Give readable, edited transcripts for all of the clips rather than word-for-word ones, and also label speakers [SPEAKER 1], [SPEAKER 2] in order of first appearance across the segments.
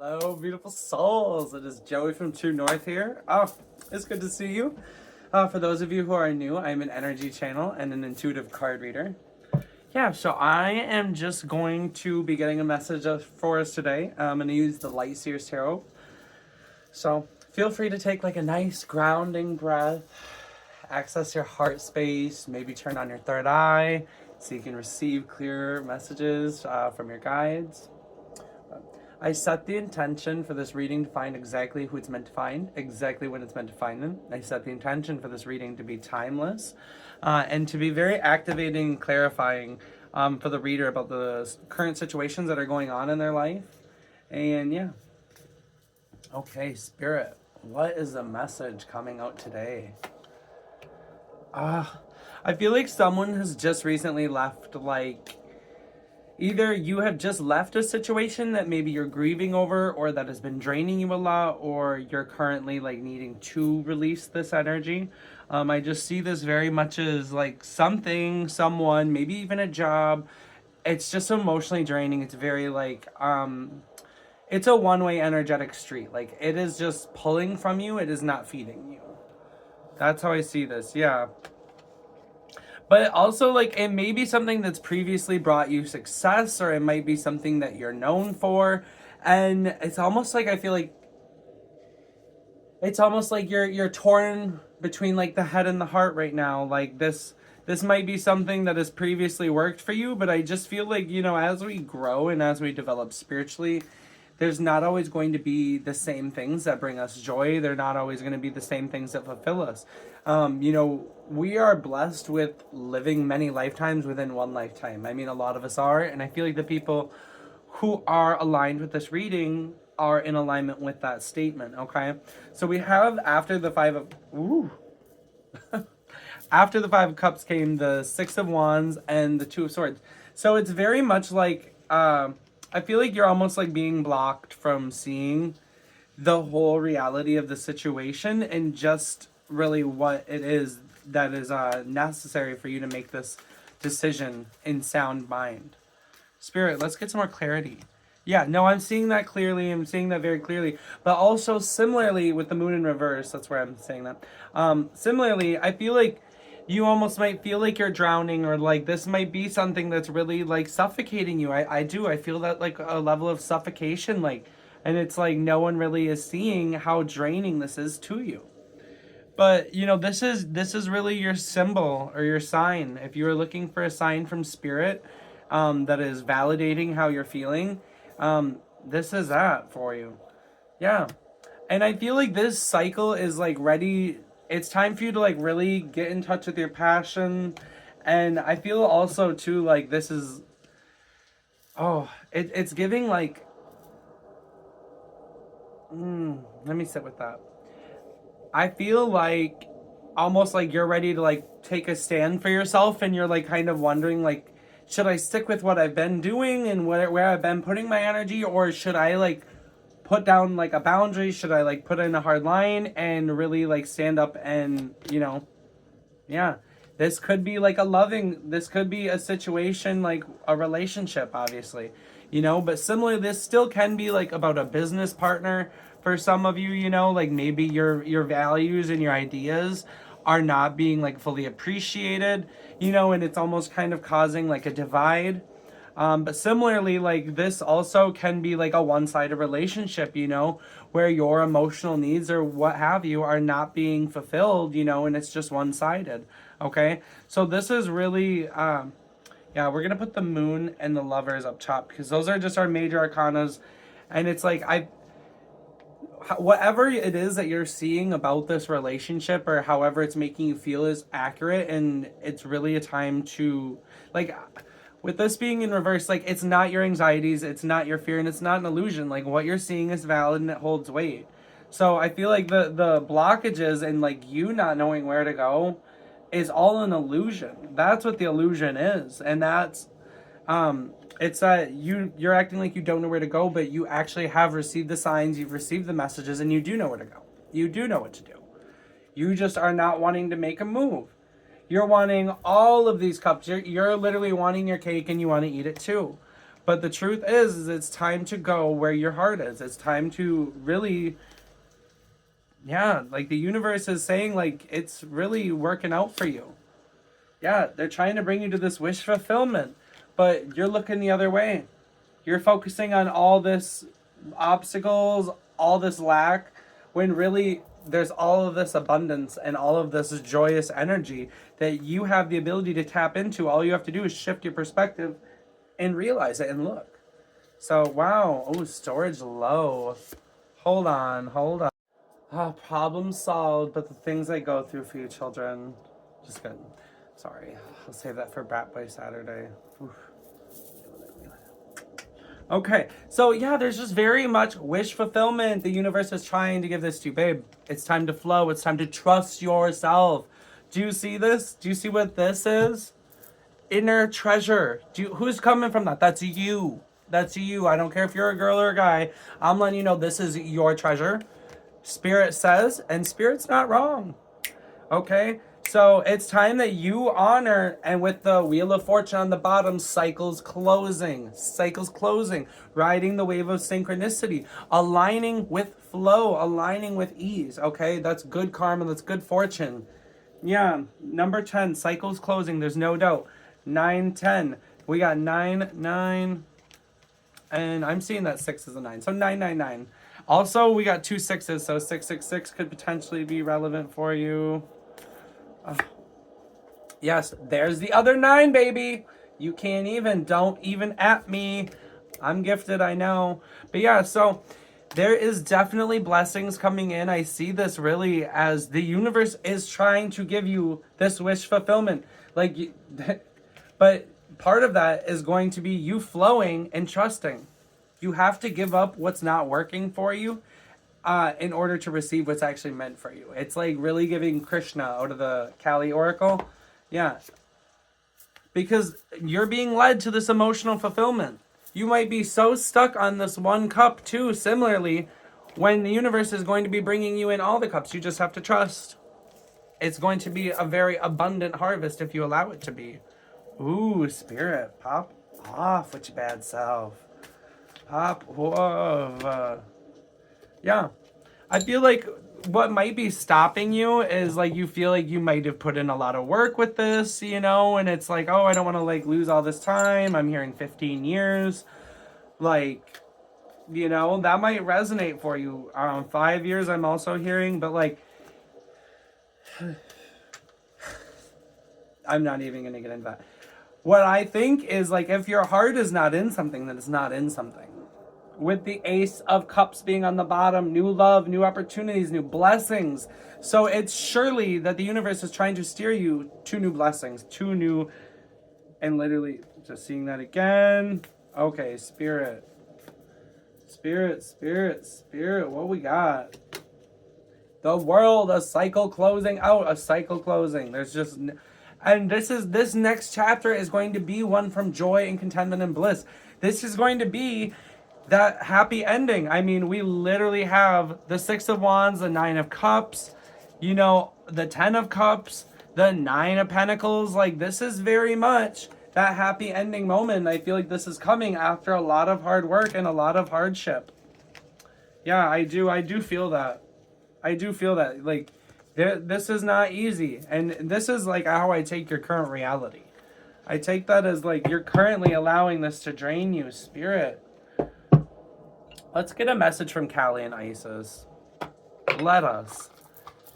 [SPEAKER 1] Hello, beautiful souls. It is Joey from True North here. Oh, it's good to see you. For those of you who are new, I'm an energy channel and an intuitive card reader. Yeah, so I am just going to be getting a message for us today. I'm going to use the Light Seers Tarot. So feel free to take like a nice grounding breath, access your heart space, maybe turn on your third eye so you can receive clear messages from your guides. I set the intention for this reading to find exactly who it's meant to find, exactly when it's meant to find them. I set the intention for this reading to be timeless and to be very activating and clarifying for the reader about the current situations that are going on in their life. And yeah. Okay, Spirit, what is the message coming out today? I feel like someone has just recently left, either you have just left a situation that maybe you're grieving over or that has been draining you a lot, or you're currently needing to release this energy. I just see this very much as something, someone, maybe even a job. It's just emotionally draining. It's very it's a one-way energetic street. It is just pulling from you. It is not feeding you. That's how I see this. Yeah. But also, it may be something that's previously brought you success, or it might be something that you're known for. And it's almost I feel like it's almost like you're torn between the head and the heart right now. This might be something that has previously worked for you, but I just feel as we grow and as we develop spiritually, there's not always going to be the same things that bring us joy. They're not always going to be the same things that fulfill us. We are blessed with living many lifetimes within one lifetime. I mean, a lot of us are, and I feel like the people who are aligned with this reading are in alignment with that statement, okay? So we have after the after the Five of Cups came the Six of Wands and the Two of Swords. So it's very much I feel like you're almost being blocked from seeing the whole reality of the situation and just really what it is that is necessary for you to make this decision in sound mind. Spirit, let's get some more clarity. Yeah, no, I'm seeing that clearly. I'm seeing that very clearly. But also similarly with the moon in reverse, that's where I'm saying that. Similarly, I feel like you almost might feel like you're drowning, or this might be something that's really suffocating you. I do. I feel that a level of suffocation, and it's no one really is seeing how draining this is to you. But this is really your symbol or your sign. If you are looking for a sign from spirit that is validating how you're feeling, this is that for you. Yeah. And I feel like this cycle is ready. It's time for you to really get in touch with your passion. And I feel also too this is it's giving let me sit with that. I feel almost you're ready to take a stand for yourself, and you're kind of wondering should I stick with what I've been doing and where I've been putting my energy, or should I put down a boundary? Should I put in a hard line and really stand up and yeah. This could be this could be a situation a relationship, obviously, but similarly, this still can be about a business partner for some of you, maybe your values and your ideas are not being fully appreciated, and it's almost kind of causing a divide. But similarly, this also can be a one-sided relationship, where your emotional needs or what have you are not being fulfilled, and it's just one-sided. Okay, so this is really, yeah, we're gonna put the Moon and the Lovers up top because those are just our major arcanas, and it's whatever it is that you're seeing about this relationship or however it's making you feel is accurate, and it's really a time to with this being in reverse, it's not your anxieties, it's not your fear, and it's not an illusion. What you're seeing is valid and it holds weight. So I feel the blockages and you not knowing where to go is all an illusion. That's what the illusion is, and that's it's that you're acting like you don't know where to go, but you actually have received the signs, you've received the messages, and you do know where to go. You do know what to do. You just are not wanting to make a move. You're wanting all of these cups. You're literally wanting your cake and you want to eat it too. But the truth is it's time to go where your heart is. It's time to really, yeah, like the universe is saying, like, it's really working out for you. Yeah, they're trying to bring you to this wish fulfillment, but you're looking the other way. You're focusing on all this obstacles, all this lack, when really there's all of this abundance and all of this joyous energy that you have the ability to tap into. All you have to do is shift your perspective and realize it and look. So, wow. Oh, storage low. Hold on. Problem solved, but the things I go through for you children. Just kidding. Sorry. I'll save that for Brat Boy Saturday. Oof. Okay, so yeah, there's just very much wish fulfillment. The universe is trying to give this to you, babe. It's time to flow. It's time to trust yourself. Do you see this? Do you see what this is? Inner treasure. Who's coming from that? That's you. That's you. I don't care if you're a girl or a guy. I'm letting you know this is your treasure. Spirit says, and Spirit's not wrong. Okay? So it's time that you honor, and with the Wheel of Fortune on the bottom, cycles closing, riding the wave of synchronicity, aligning with flow, aligning with ease, okay? That's good karma, that's good fortune. Yeah, number 10, cycles closing, there's no doubt. 9, 10, we got 9, 9, and I'm seeing that 6 is a 9, so 9, 9, 9. Also, we got 2 6s, so 6, 6, 6 could potentially be relevant for you. Yes, there's the other 9, baby. You can't even. Don't even at me. I'm gifted, I know. But yeah, so there is definitely blessings coming in. I see this really as the universe is trying to give you this wish fulfillment. But part of that is going to be you flowing and trusting. You have to give up what's not working for you in order to receive what's actually meant for you. It's like really giving Krishna out of the Kali Oracle. Yeah. Because you're being led to this emotional fulfillment. You might be so stuck on this one cup too, similarly, when the universe is going to be bringing you in all the cups. You just have to trust. It's going to be a very abundant harvest if you allow it to be. Ooh, Spirit, pop off with your bad self. Pop off. Yeah, I feel like what might be stopping you is like you feel like you might have put in a lot of work with this, you know, and it's like, oh, I don't want to like lose all this time. I'm hearing 15 years. Like, you know, that might resonate for you. 5 years I'm also hearing, but like, I'm not even going to get into that. What I think is like, if your heart is not in something, then it's not in something. With the Ace of Cups being on the bottom, new love, new opportunities, new blessings. So it's surely that the universe is trying to steer you to new blessings, to new, and literally just seeing that again. Okay, Spirit, what we got? The World, a cycle closing out, a cycle closing. There's just, and this next chapter is going to be one from joy and contentment and bliss. This is going to be that happy ending. I mean, we literally have the 6 of Wands, the 9 of Cups, you know, the 10 of Cups, the 9 of Pentacles. Like, this is very much that happy ending moment. I feel like this is coming after a lot of hard work and a lot of hardship. Yeah, I do feel that. I do feel that. Like, this is not easy. And this is like how I take your current reality. I take that as like you're currently allowing this to drain you, Spirit. Let's get a message from Kali and Isis. Let us.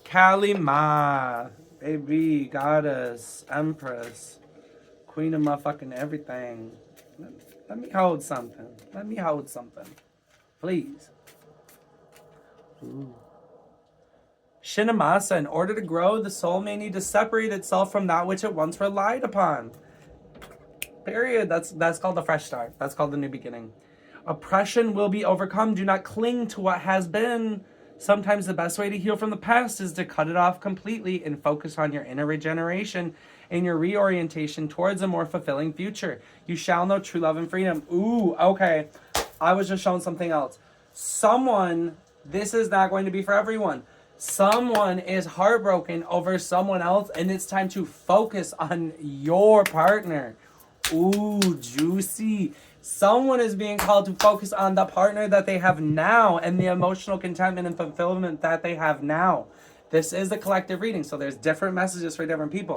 [SPEAKER 1] Kali Ma, baby, goddess, empress, queen of motherfucking everything. Let me hold something. Please. Ooh. Shinamasa, in order to grow, the soul may need to separate itself from that which it once relied upon. Period. That's called the fresh start. That's called the new beginning. Oppression will be overcome. Do not cling to what has been. Sometimes the best way to heal from the past is to cut it off completely and focus on your inner regeneration and your reorientation towards a more fulfilling future. You shall know true love and freedom. Ooh, okay. I was just showing something else. This is not going to be for everyone. Someone is heartbroken over someone else, and it's time to focus on your partner. Ooh, juicy. Someone is being called to focus on the partner that they have now and the emotional contentment and fulfillment that they have now. This is a collective reading, so there's different messages for different people.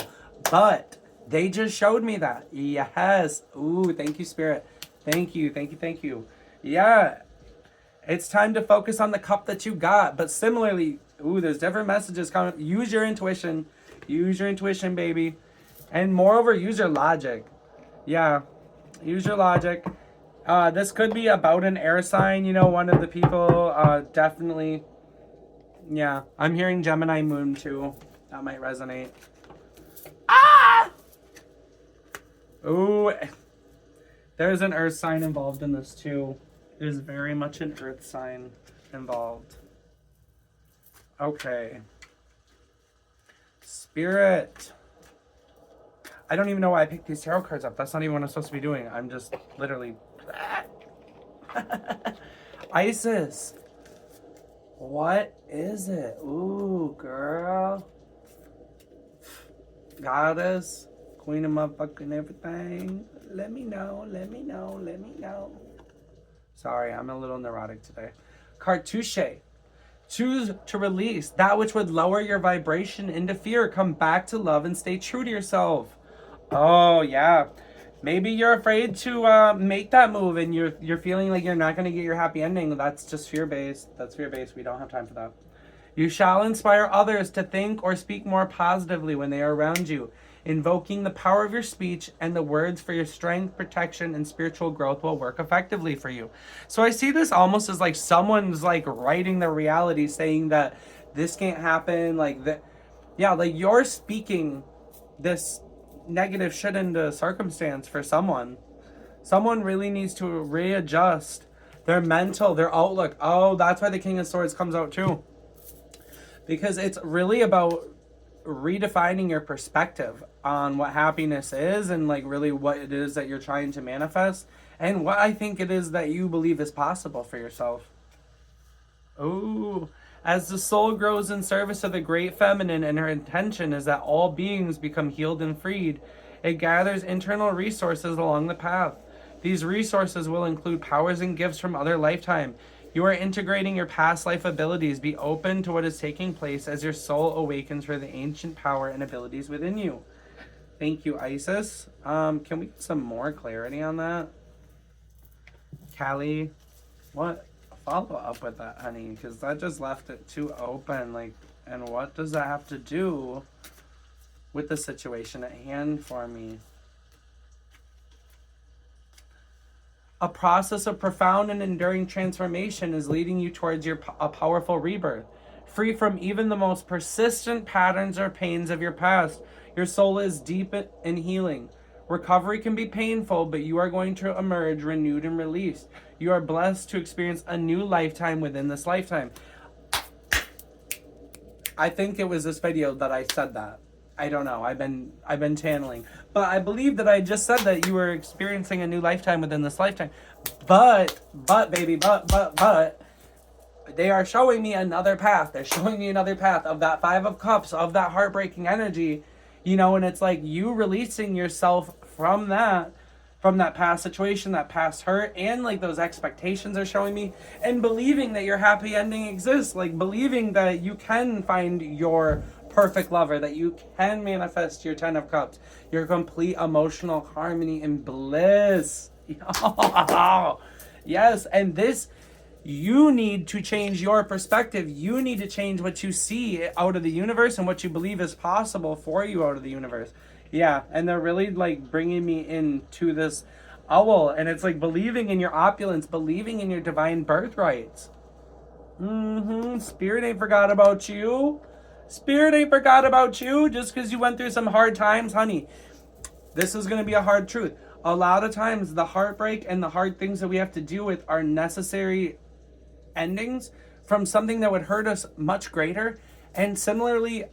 [SPEAKER 1] But they just showed me that. Yes. Ooh, thank you, Spirit. Thank you, thank you, thank you. Yeah. It's time to focus on the cup that you got. But similarly, ooh, there's different messages coming. Use your intuition. Use your intuition, baby. And moreover, use your logic. Yeah. Use your logic. This could be about an air sign, you know, one of the people. Definitely. Yeah. I'm hearing Gemini moon too. That might resonate. Ah! Ooh. There's an earth sign involved in this too. There's very much an earth sign involved. Okay. Spirit. I don't even know why I picked these tarot cards up. That's not even what I'm supposed to be doing. I'm just literally... Isis. What is it? Ooh, girl. Goddess. Queen of motherfucking everything. Let me know, let me know, let me know. Sorry, I'm a little neurotic today. Cartouche. Choose to release that which would lower your vibration into fear. Come back to love and stay true to yourself. Oh, yeah. Maybe you're afraid to make that move and you're feeling like you're not going to get your happy ending. That's just fear-based. That's fear-based. We don't have time for that. You shall inspire others to think or speak more positively when they are around you. Invoking the power of your speech and the words for your strength, protection, and spiritual growth will work effectively for you. So I see this almost as like someone's like writing the reality, saying that this can't happen. Like that, yeah, like you're speaking this negative shit into circumstance for someone. Someone really needs to readjust their mental, their outlook. Oh, that's why the King of Swords comes out too. Because it's really about redefining your perspective on what happiness is and like really what it is that you're trying to manifest and what I think it is that you believe is possible for yourself. Ooh. As the soul grows in service of the great feminine and her intention is that all beings become healed and freed, it gathers internal resources along the path. These resources will include powers and gifts from other lifetime. You are integrating your past life abilities. Be open to what is taking place as your soul awakens for the ancient power and abilities within you. Thank you, Isis. Can we get some more clarity on that? Callie, what? Follow up with that, honey, because that just left it too open. Like, and what does that have to do with the situation at hand for me? A process of profound and enduring transformation is leading you towards a powerful rebirth. Free from even the most persistent patterns or pains of your past, your soul is deep in healing. Recovery can be painful, but you are going to emerge renewed and released. You are blessed to experience a new lifetime within this lifetime. I think it was this video that I said that. I don't know. I've been channeling. But I believe that I just said that you were experiencing a new lifetime within this lifetime. But, baby, but, they are showing me another path. They're showing me another path of that Five of Cups, of that heartbreaking energy, you know, and it's like you releasing yourself from that past situation, that past hurt, and like those expectations are showing me, and believing that your happy ending exists, like believing that you can find your perfect lover, that you can manifest your 10 of Cups, your complete emotional harmony and bliss. Yes, and this, you need to change your perspective. You need to change what you see out of the universe and what you believe is possible for you out of the universe. Yeah, and they're really like bringing me into this owl, and it's like believing in your opulence, believing in your divine birthrights. Spirit ain't forgot about you. Spirit ain't forgot about you just because you went through some hard times, honey. This is going to be a hard truth. A lot of times the heartbreak and the hard things that we have to deal with are necessary endings from something that would hurt us much greater. And similarly,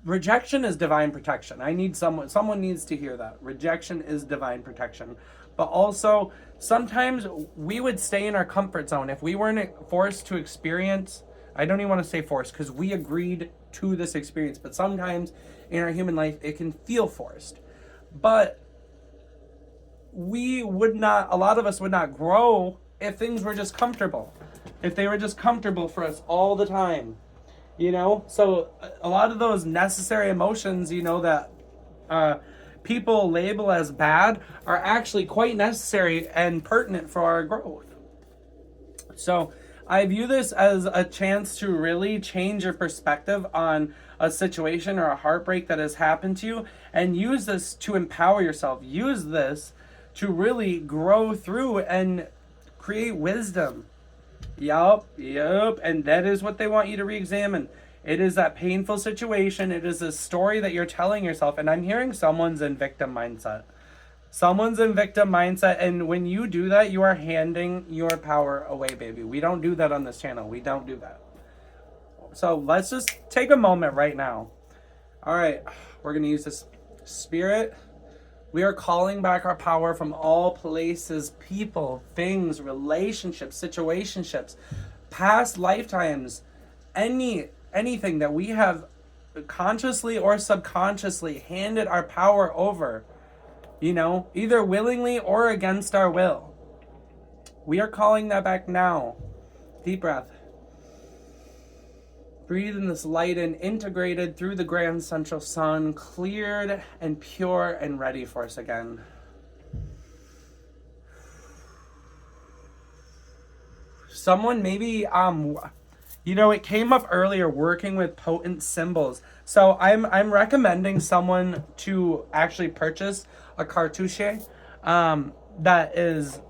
[SPEAKER 1] rejection is divine protection. I need someone needs to hear that. Rejection is divine protection. But also, sometimes we would stay in our comfort zone if we weren't forced to experience. I don't even want to say forced because we agreed to this experience. But sometimes in our human life, it can feel forced. But a lot of us would not grow if things were just comfortable. If they were just comfortable for us all the time. So a lot of those necessary emotions, that people label as bad are actually quite necessary and pertinent for our growth. So I view this as a chance to really change your perspective on a situation or a heartbreak that has happened to you, and use this to empower yourself. Use this to really grow through and create wisdom. Yup. And that is what they want you to re-examine. It is that painful situation. It is a story that you're telling yourself. And I'm hearing someone's in victim mindset. And when you do that, you are handing your power away, baby. We don't do that on this channel. We don't do that. So let's just take a moment right now. All right, we're going to use this spirit. We are calling back our power from all places, people, things, relationships, situationships, past lifetimes, anything that we have consciously or subconsciously handed our power over, either willingly or against our will. We are calling that back now. Deep breath. Breathe in this light and integrated through the grand central sun, cleared and pure and ready for us again. Someone maybe, it came up earlier working with potent symbols. So I'm recommending someone to actually purchase a cartouche that is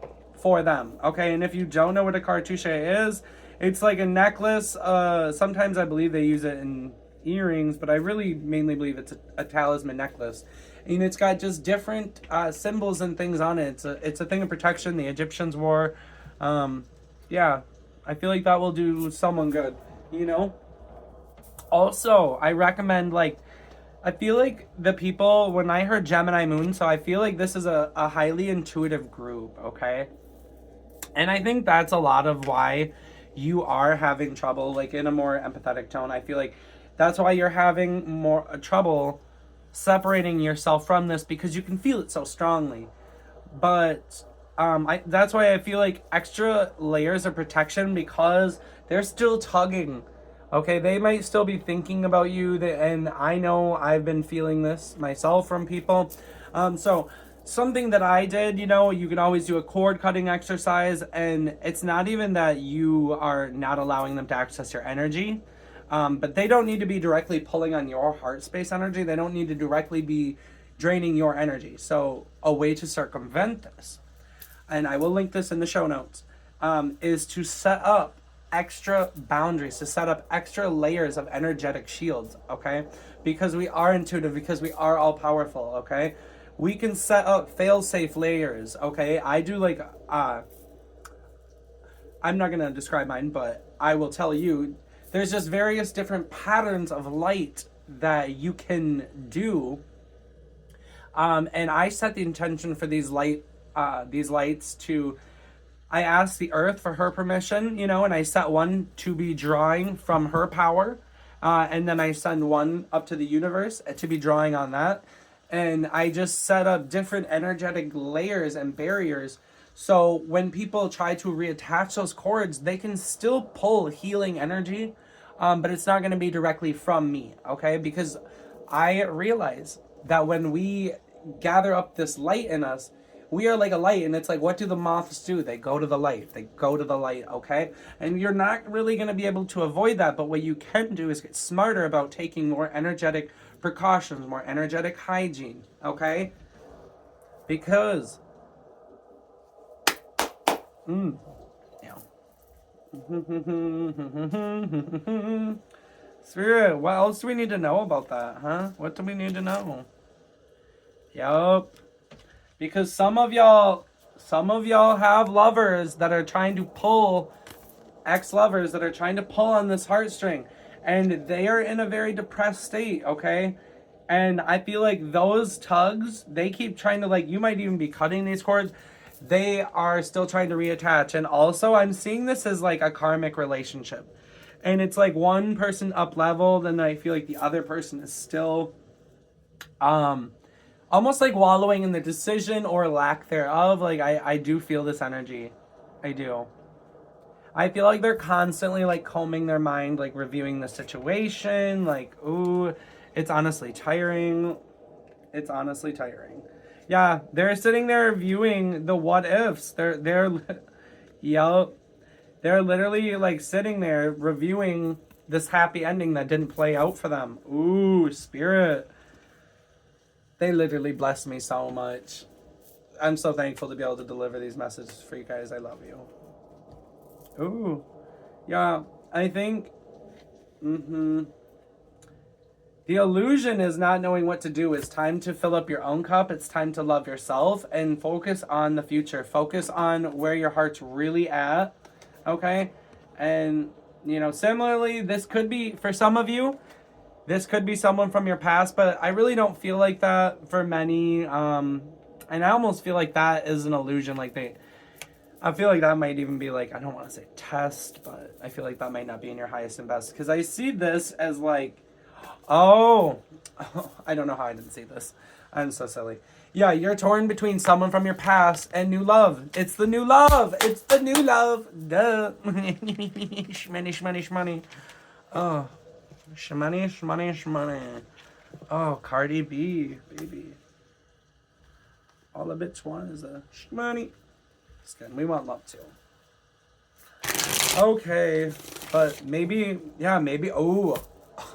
[SPEAKER 1] for them. Okay, and if you don't know what a cartouche is, it's like a necklace. Sometimes I believe they use it in earrings, but I really mainly believe it's a talisman necklace. And it's got just different symbols and things on it. It's a thing of protection the Egyptians wore. Yeah, I feel like that will do someone good, Also, I recommend, I feel like the people, when I heard Gemini Moon, so I feel like this is a highly intuitive group, okay? And I think that's a lot of why you are having trouble, in a more empathetic tone. I feel like that's why you're having more trouble separating yourself from this, because you can feel it so strongly. But that's why I feel like extra layers of protection, because they're still tugging. Okay, they might still be thinking about you, and I know I've been feeling this myself from people. So something that I did, you can always do a cord cutting exercise, and it's not even that you are not allowing them to access your energy, but they don't need to be directly pulling on your heart space energy. They don't need to directly be draining your energy. So a way to circumvent this, and I will link this in the show notes, is to set up extra boundaries, to set up extra layers of energetic shields, okay? Because we are intuitive, because we are all powerful, okay? We can set up fail-safe layers, okay? I do I'm not gonna describe mine, but I will tell you, there's just various different patterns of light that you can do. And I set the intention for these lights to, I asked the earth for her permission, and I set one to be drawing from her power. And then I send one up to the universe to be drawing on that. And I just set up different energetic layers and barriers. So when people try to reattach those cords, they can still pull healing energy, but it's not going to be directly from me, okay? Because I realize that when we gather up this light in us, we are like a light, and it's like, what do the moths do? They go to the light. Okay? And you're not really going to be able to avoid that, but what you can do is get smarter about taking more energetic precautions, more energetic hygiene, okay? Because, Spirit, what else do we need to know about that, huh? What do we need to know? Yup. Because some of y'all have lovers that are trying to pull, ex-lovers that are trying to pull on this heartstring, and they are in a very depressed state, okay? And I feel like those tugs, they keep trying to, you might even be cutting these cords. They are still trying to reattach. And also, I'm seeing this as a karmic relationship. And it's one person up leveled, and I feel like the other person is still almost like wallowing in the decision or lack thereof. Like I do feel this energy. I do. I feel like they're constantly like combing their mind, like reviewing the situation. Like, ooh, it's honestly tiring. It's honestly tiring. Yeah, they're sitting there viewing the what ifs. Yup. They're literally like sitting there reviewing this happy ending that didn't play out for them. Ooh, spirit. They literally blessed me so much. I'm so thankful to be able to deliver these messages for you guys. I love you. Ooh. Yeah, I think the illusion is not knowing what to do. It's time to fill up your own cup. It's time to love yourself and focus on the future. Focus on where your heart's really at. Okay? And, similarly, this could be, for some of you, this could be someone from your past, but I really don't feel like that for many. And I almost feel like that is an illusion. I feel like that might even be like, I don't want to say test, but I feel like that might not be in your highest and best. Because I see this as like, oh, I don't know how I didn't see this. I'm so silly. Yeah, you're torn between someone from your past and new love. It's the new love. It's the new love. Duh. Shmoney, shmoney, shmoney. Oh, shmoney, shmoney, shmoney. Oh, Cardi B, baby. All a bitch want is a shmoney. Just kidding. We want love too. Okay, but maybe, oh,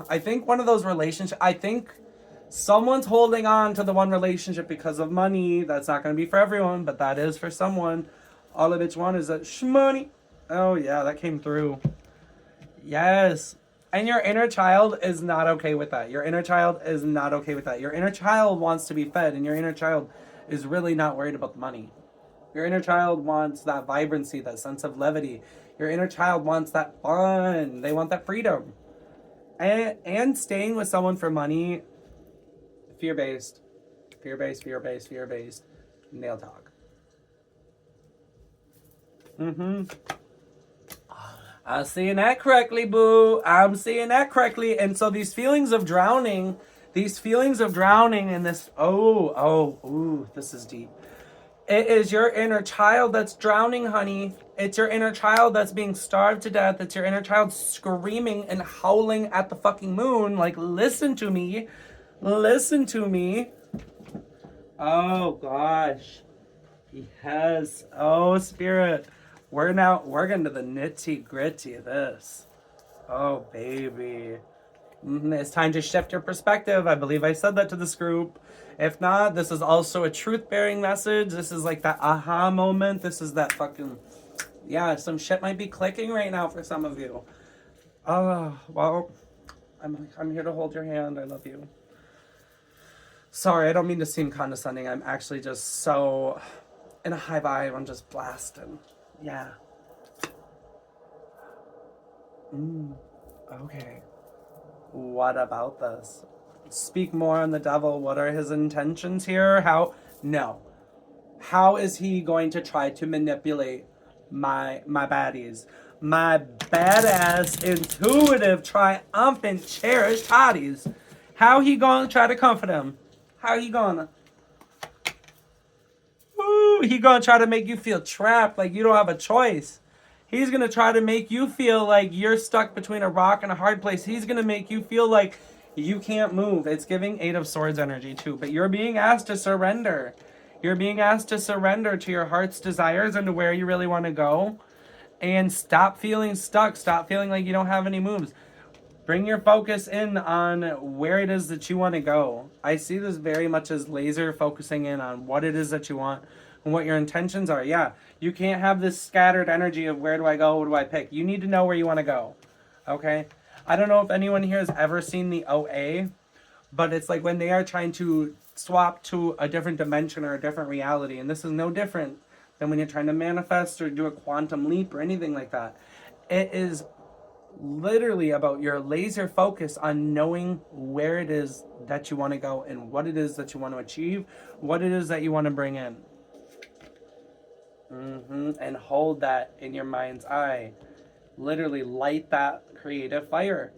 [SPEAKER 1] I think one of those relationships, I think someone's holding on to the one relationship because of money. That's not going to be for everyone, but that is for someone. All a bitch want is that shmoney. Oh, yeah, that came through. Yes. And your inner child is not okay with that. Your inner child is not okay with that. Your inner child wants to be fed, and your inner child is really not worried about the money. Your inner child wants that vibrancy, that sense of levity. Your inner child wants that fun. They want that freedom. And staying with someone for money, fear-based. Fear-based, fear-based, fear-based. Nail talk. I'm seeing that correctly, boo. I'm seeing that correctly. And so these feelings of drowning in this, this is deep. It is your inner child that's drowning, honey. It's your inner child that's being starved to death. It's your inner child screaming and howling at the fucking moon. Like, listen to me. Listen to me. Oh, gosh. Yes. Oh, spirit. We're getting to the nitty gritty of this. Oh, baby. It's time to shift your perspective. I believe I said that to this group. If not, this is also a truth-bearing message. This is like that aha moment. This is that fucking, some shit might be clicking right now for some of you. Well, I'm here to hold your hand. I love you. Sorry, I don't mean to seem condescending. I'm actually just so in a high vibe. I'm just blasting. Yeah. Okay. What about this? Speak more on the devil. What are his intentions here? How is he going to try to manipulate my baddies? My badass, intuitive, triumphant, cherished hotties. How he gonna try to comfort him? How he gonna? He gonna try to make you feel trapped, like you don't have a choice. He's gonna try to make you feel like you're stuck between a rock and a hard place. He's gonna make you feel like you can't move. It's giving 8 of Swords energy too, but you're being asked to surrender. You're being asked to surrender to your heart's desires and to where you really want to go. And stop feeling stuck. Stop feeling like you don't have any moves. Bring your focus in on where it is that you want to go. I see this very much as laser focusing in on what it is that you want and what your intentions are. Yeah, you can't have this scattered energy of where do I go, what do I pick. You need to know where you want to go, okay? I don't know if anyone here has ever seen the OA, but it's like when they are trying to swap to a different dimension or a different reality, and this is no different than when you're trying to manifest or do a quantum leap or anything like that. It is literally about your laser focus on knowing where it is that you want to go and what it is that you want to achieve, what it is that you want to bring in. And hold that in your mind's eye. Literally light that creative fire.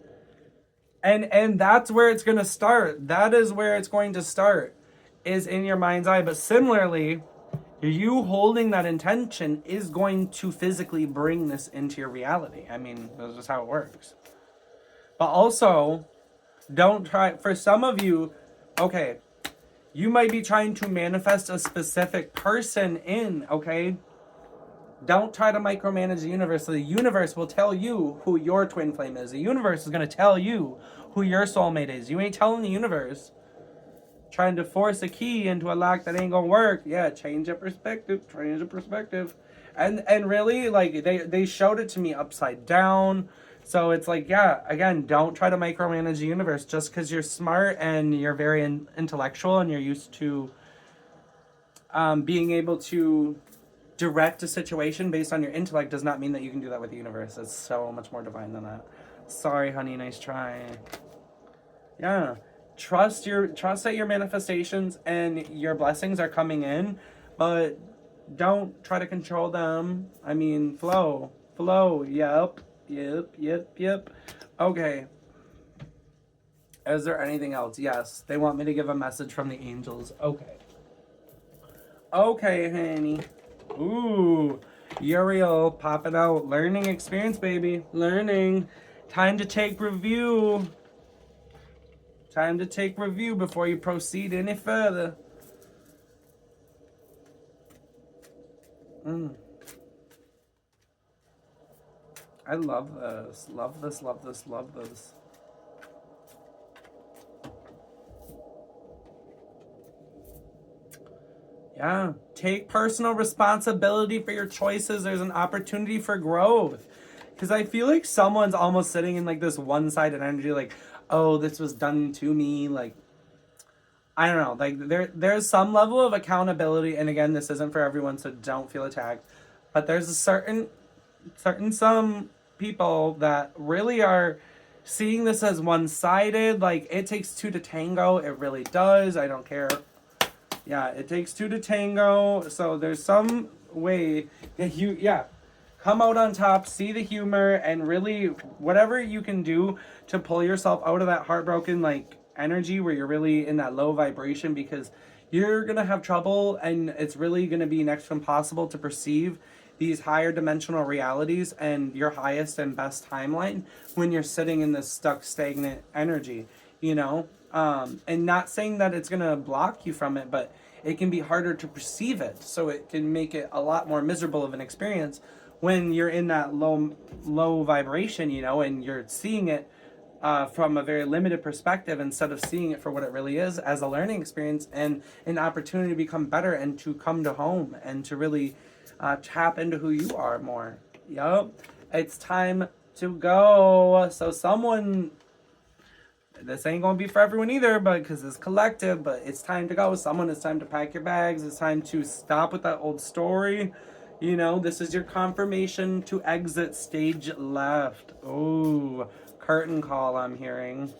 [SPEAKER 1] And that's where it's going to start. That is where it's going to start. is in your mind's eye. But similarly, you holding that intention is going to physically bring this into your reality. I mean, that's just how it works. But also, don't try, for some of you, okay, you might be trying to manifest a specific person in, okay? Don't try to micromanage the universe. The universe will tell you who your twin flame is. The universe is going to tell you who your soulmate is. You ain't telling the universe. Trying to force a key into a lock that ain't gonna work. Yeah, change your perspective. Change the perspective. And really, like, they showed it to me upside down. So it's like, yeah, again, don't try to micromanage the universe. Just because you're smart and you're very intellectual and you're used to being able to direct a situation based on your intellect does not mean that you can do that with the universe. It's so much more divine than that. Sorry, honey, nice try. Yeah. Trust that your manifestations and your blessings are coming in, but don't try to control them. I mean, flow. Yep. Okay. Is there anything else? Yes. They want me to give a message from the angels. Okay, honey. Ooh. Uriel popping out. Learning experience, baby. Learning. Time to take review. Time to take review before you proceed any further. I love this. Love this. Yeah. Take personal responsibility for your choices. There's an opportunity for growth. Because I feel like someone's almost sitting in like this one-sided energy, like, oh, this was done to me. Like, I don't know. Like, there's some level of accountability. And again, this isn't for everyone, so don't feel attacked. But there's a some people that really are seeing this as one-sided. Like, it takes two to tango. It really does. I don't care. Yeah, it takes two to tango. So there's some way that come out on top, see the humor, and really whatever you can do to pull yourself out of that heartbroken like energy where you're really in that low vibration, because you're gonna have trouble and it's really gonna be next to impossible to perceive these higher dimensional realities and your highest and best timeline when you're sitting in this stuck stagnant energy, you know. And not saying that it's gonna block you from it, but it can be harder to perceive it, so it can make it a lot more miserable of an experience when you're in that low vibration, you know, and you're seeing it from a very limited perspective instead of seeing it for what it really is, as a learning experience and an opportunity to become better and to come to home and to really tap into who you are more. Yup, it's time to go. So someone, this ain't gonna be for everyone either, but because it's collective, but it's time to go. Someone, it's time to pack your bags. It's time to stop with that old story. You know, this is your confirmation to exit stage left. Oh, curtain call I'm hearing.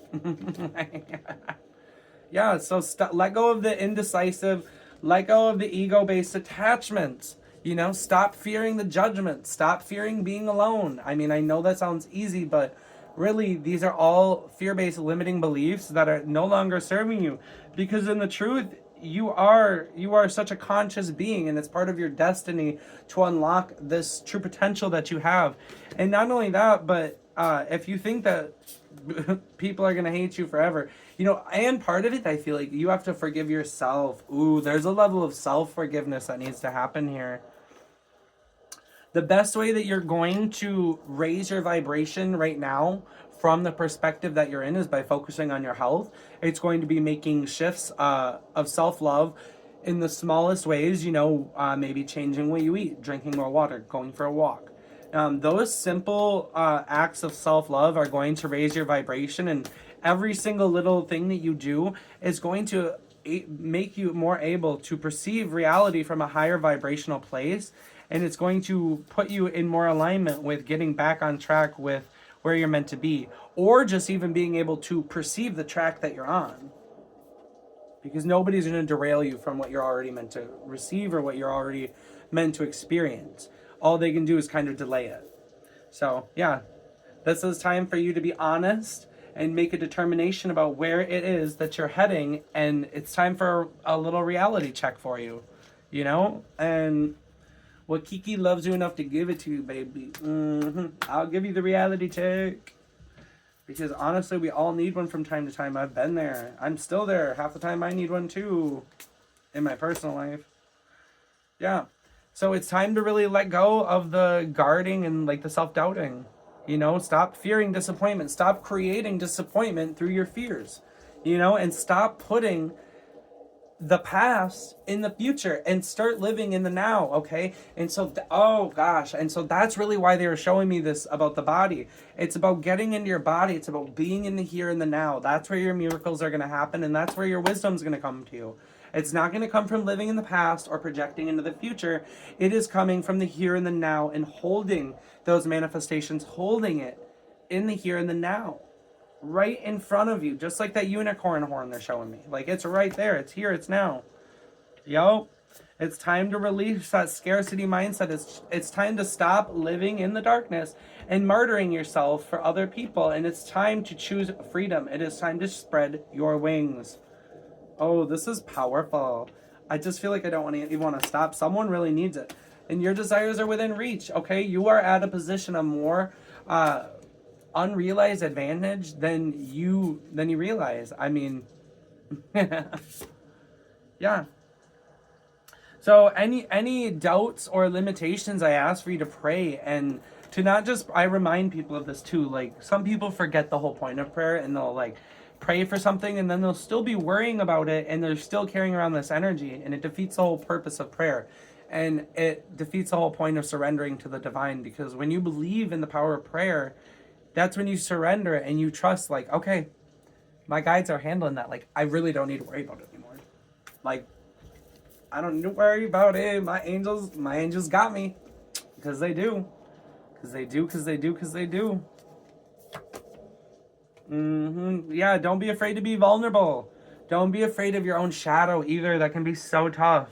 [SPEAKER 1] Yeah, so let go of the indecisive, let go of the ego-based attachments. You know, stop fearing the judgment. Stop fearing being alone. I mean, I know that sounds easy, but really, these are all fear-based limiting beliefs that are no longer serving you. Because in the truth, you are such a conscious being, and it's part of your destiny to unlock this true potential that you have. And not only that, but if you think that people are gonna hate you forever, you know, and part of it, I feel like you have to forgive yourself. Ooh, there's a level of self-forgiveness that needs to happen here. The best way that you're going to raise your vibration right now from the perspective that you're in is by focusing on your health. It's going to be making shifts of self-love in the smallest ways, you know, maybe changing what you eat, drinking more water, going for a walk. Those simple acts of self-love are going to raise your vibration, and every single little thing that you do is going to make you more able to perceive reality from a higher vibrational place, and it's going to put you in more alignment with getting back on track with where you're meant to be, or just even being able to perceive the track that you're on, because nobody's going to derail you from what you're already meant to receive or what you're already meant to experience. All they can do is kind of delay it. So yeah, this is time for you to be honest and make a determination about where it is that you're heading, and it's time for a little reality check for you, you know? And well, Kiki loves you enough to give it to you, baby. I'll give you the reality check. Because honestly, we all need one from time to time. I've been there. I'm still there. Half the time I need one too. In my personal life. Yeah. So it's time to really let go of the guarding and like the self-doubting. You know, stop fearing disappointment. Stop creating disappointment through your fears. You know, and stop putting the past in the future and start living in the now. Okay. And so oh gosh, and so that's really why they were showing me this about the body. It's about getting into your body. It's about being in the here and the now. That's where your miracles are going to happen, and that's where your wisdom's going to come to you. It's not going to come from living in the past or projecting into the future. It is coming from the here and the now, and holding those manifestations, holding it in the here and the now, right in front of you, just like that unicorn horn they're showing me. Like, it's right there. It's here. It's now. Yo, it's time to release that scarcity mindset. It's time to stop living in the darkness and murdering yourself for other people. And it's time to choose freedom. It is time to spread your wings. Oh, this is powerful. I just feel like I don't even want to stop. Someone really needs it. And your desires are within reach, okay? You are at a position of more unrealized advantage than you realize. I mean, yeah. So any doubts or limitations, I ask for you to pray, and to not just, I remind people of this too. Like, some people forget the whole point of prayer, and they'll like pray for something, and then they'll still be worrying about it, and they're still carrying around this energy, and it defeats the whole purpose of prayer, and it defeats the whole point of surrendering to the divine. Because when you believe in the power of prayer, that's when you surrender and you trust, like, okay, my guides are handling that. Like, I really don't need to worry about it anymore. Like, I don't need to worry about it. My angels got me. Because they do. Because they do, because they do, because they do. Yeah, don't be afraid to be vulnerable. Don't be afraid of your own shadow either. That can be so tough.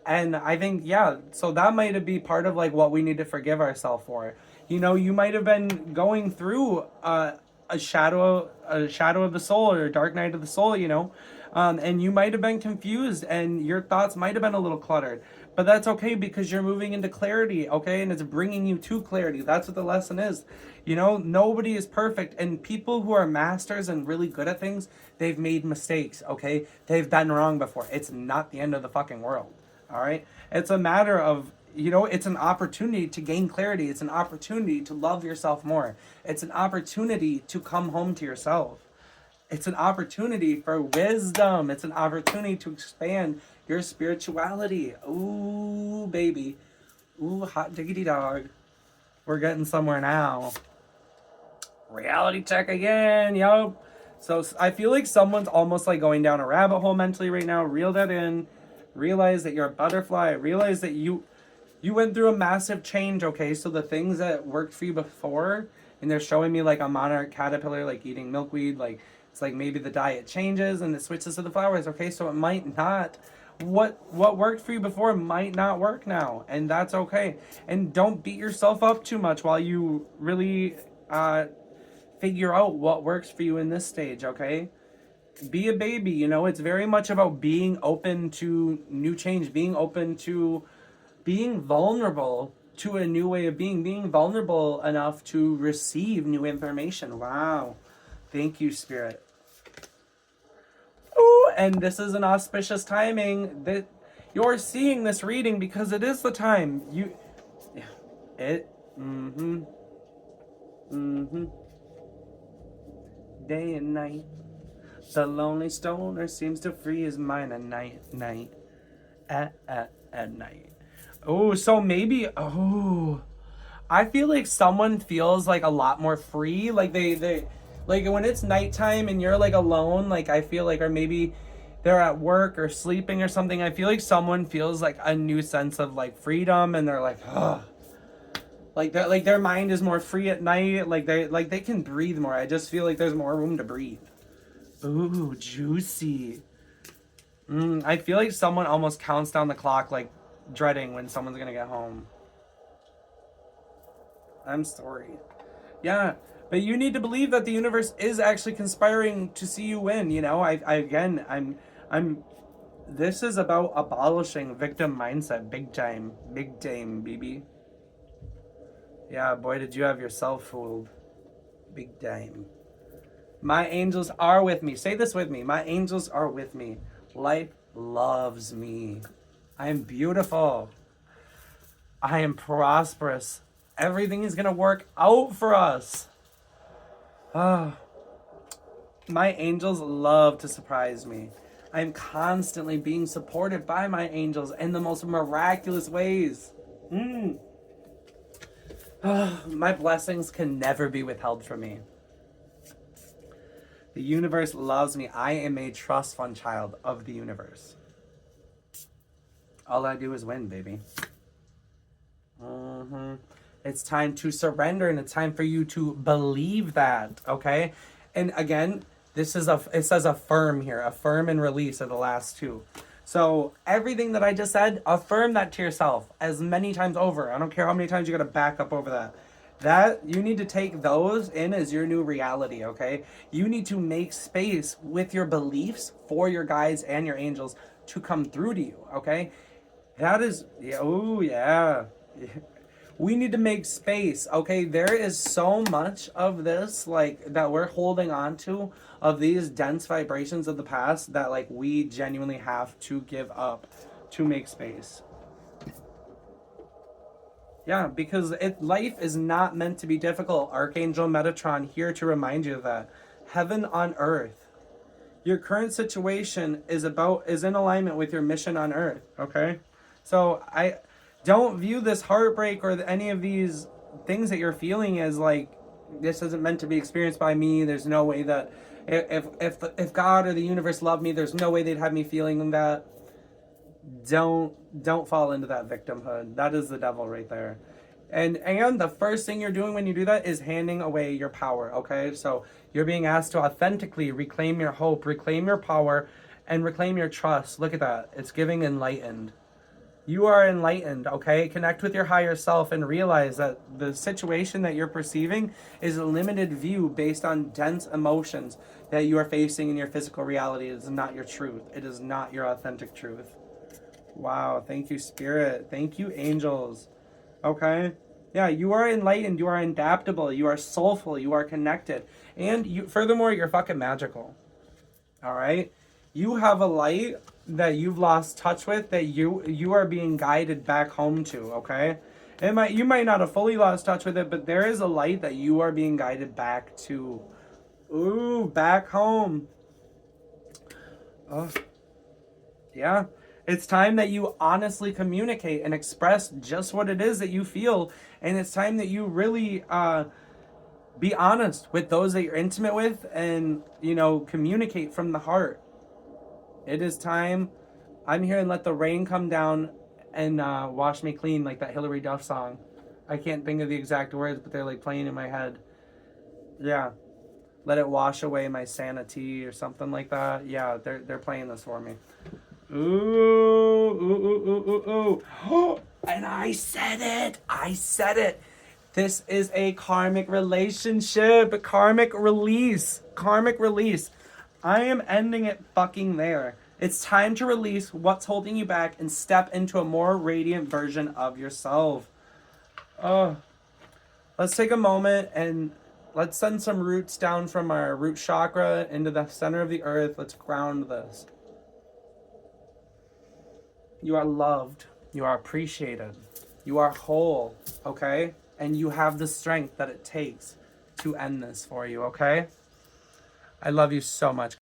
[SPEAKER 1] And I think, yeah, so that might be part of like what we need to forgive ourselves for. You know, you might have been going through a shadow of the soul, or a dark night of the soul, you know, and you might have been confused, and your thoughts might have been a little cluttered. But that's okay, because you're moving into clarity, okay? And it's bringing you to clarity. That's what the lesson is. You know, nobody is perfect. And people who are masters and really good at things, they've made mistakes, okay? They've been wrong before. It's not the end of the fucking world, all right? It's a matter of, you know, it's an opportunity to gain clarity. It's an opportunity to love yourself more. It's an opportunity to come home to yourself. It's an opportunity for wisdom. It's an opportunity to expand your spirituality. Ooh, baby. Ooh, hot diggity dog. We're getting somewhere now. Reality check again, yo. So I feel like someone's almost like going down a rabbit hole mentally right now. Reel that in. Realize that you're a butterfly. Realize that you went through a massive change, okay? So the things that worked for you before, and they're showing me like a monarch caterpillar, like eating milkweed, like it's like maybe the diet changes and it switches to the flowers, okay? So it might not, what worked for you before might not work now, and that's okay. And don't beat yourself up too much while you really figure out what works for you in this stage, okay? Be a baby, you know? It's very much about being open to new change, being open to being vulnerable to a new way of being vulnerable enough to receive new information. Wow. Thank you, Spirit. Ooh, and this is an auspicious timing that you're seeing this reading, because it is the time. Day and night. The lonely stoner seems to free his mind at night. At night. Oh, so maybe, I feel like someone feels like a lot more free. Like they like when it's nighttime and you're like alone, like I feel like, or maybe they're at work or sleeping or something. I feel like someone feels like a new sense of like freedom, and they're like, like their mind is more free at night. Like they can breathe more. I just feel like there's more room to breathe. Ooh, juicy. I feel like someone almost counts down the clock, like dreading when someone's gonna get home. I'm sorry. Yeah, But you need to believe that the universe is actually conspiring to see you win. You know, I'm. This is about abolishing victim mindset, big time, baby. Yeah, boy, did you have yourself fooled, big time. My angels are with me. Say this with me. My angels are with me. Life loves me. I am beautiful. I am prosperous. Everything is gonna work out for us. Ah. My angels love to surprise me. I am constantly being supported by my angels in the most miraculous ways. My blessings can never be withheld from me. The universe loves me. I am a trust fund child of the universe. All I do is win, baby. It's time to surrender, and it's time for you to believe that, okay? And again, it says affirm here. Affirm and release are the last two. So everything that I just said, affirm that to yourself as many times over. I don't care how many times you got to back up over that. That you need to take those in as your new reality, okay? You need to make space with your beliefs for your guides and your angels to come through to you, okay? That is, yeah, oh yeah. We need to make space, okay? There is so much of this, like, that we're holding on to, of these dense vibrations of the past, that, like, we genuinely have to give up to make space. Yeah, because life is not meant to be difficult. Archangel Metatron here to remind you of that. Heaven on earth. Your current situation is in alignment with your mission on earth, okay? So I don't view this heartbreak or any of these things that you're feeling as like, this isn't meant to be experienced by me. There's no way that if God or the universe loved me, there's no way they'd have me feeling that. Don't fall into that victimhood. That is the devil right there. And the first thing you're doing when you do that is handing away your power, okay? So you're being asked to authentically reclaim your hope, reclaim your power, and reclaim your trust. Look at that. It's giving enlightened. You are enlightened, okay? Connect with your higher self and realize that the situation that you're perceiving is a limited view based on dense emotions that you are facing in your physical reality. It is not your truth. It is not your authentic truth. Wow, thank you, Spirit. Thank you, angels. Okay? Yeah, you are enlightened. You are adaptable. You are soulful. You are connected. And you, furthermore, you're fucking magical. All right? You have a light that you've lost touch with that you are being guided back home to, okay? You might not have fully lost touch with it, but there is a light that you are being guided back to. Ooh, back home. Oh. Yeah. It's time that you honestly communicate and express just what it is that you feel. And it's time that you really be honest with those that you're intimate with and, communicate from the heart. It is time. I'm here and let the rain come down and wash me clean, like that Hillary Duff song. I can't think of the exact words, but they're like playing in my head. Yeah. Let it wash away my sanity or something like that. Yeah, they're playing this for me. Ooh, ooh, ooh, ooh, ooh, ooh. And I said it. This is a karmic relationship, karmic release. I am ending it fucking there. It's time to release what's holding you back and step into a more radiant version of yourself. Oh, let's take a moment and let's send some roots down from our root chakra into the center of the earth. Let's ground this. You are loved. You are appreciated. You are whole, okay? And you have the strength that it takes to end this for you, okay? I love you so much.